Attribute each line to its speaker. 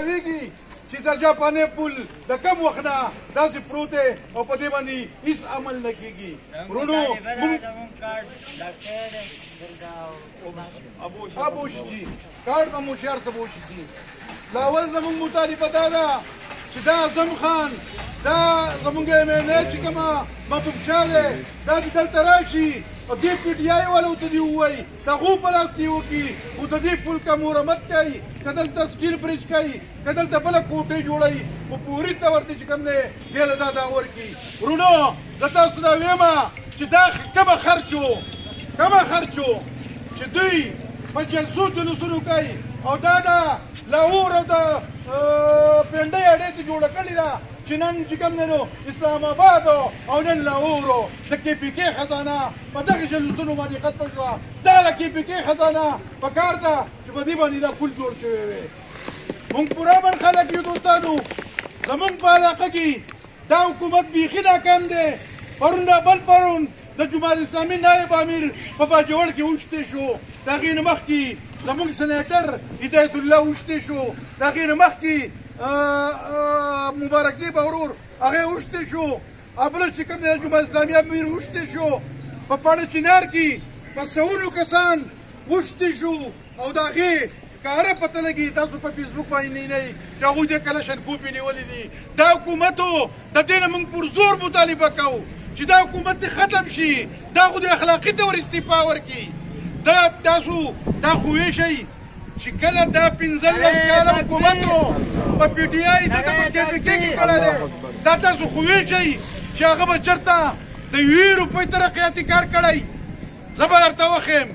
Speaker 1: ویږي چې د جاپاني پل د کم وخت نه داسې پروت دی او په دې باندې هیڅ عمل نه کېږي. ورونو ابوش جي کارډ به مو هوښیار صاحب وشي. لا اول زموږ مطالبه دا ده چې دا اعظم خان دا زموږ MNA چې کومه محبوب شاه دی دا دې دلته راشي او دې PTI والو ته دې ووایي د هغو په لاس دې وکړي خو د دې پل که مرمت کوي که دلته سټیل برج کوي که دلته بله کوټۍ جوړوي خو پوري طور ته چې کوم دی بیا له دا ورکړي. ورونو زه تاسو دا ویمه چې دا کومه خرچ و چې دوی په جلسو جلوسونو کوي او دا د لاهور او د پنډۍ اډې ته جوړه کړې ده چې نن چې کوم دی نو اسلام آباد او نن لاهور د KPK خزانه په دغه جلوسونو باندې ختمه شوه. دا د KPK خزانه په کار ده چې په دې باندې دا پل جوړ شوی وی. موږ پوره من خلک یو دوستانو زموږ په علاقه کې دا حکومت بیخي ناکام دی. پرون را بل پرون د جماعت اسلامي نایب امیر په باجوړ کې اوښتی شو. د هغې نه مخکې زموږ سنیټر هدایت الله اوښتی شو. د هغې نه مخکې مبارکزی ورور هغه اوښتی شو. بله چې کوم دی جماعت اسلامي امیر اوښتی شو. په پاڼه چنار کې په سوونو کسان اوښتی شو او د هغې کاره پته لګي تاسو په فیسبوک باندې نه چې هغوی د کلشن کوپې نیولې دي. دا حکومتو د دې نه موږ پر زور مطالبه کوو چې دا حکومت دې ختم شي. دا خو د اخلاقي طور استعفا ورکړي. دا تاسو دا خو ویښئ چې کله دا 15 کاله حکومت په PTI دلته په KPK کې کړی دی دا تاسو خو ویښئ چې هغه به چېرته د 1 روپۍ ترقیاتي کار کړی. زه به درته وښیم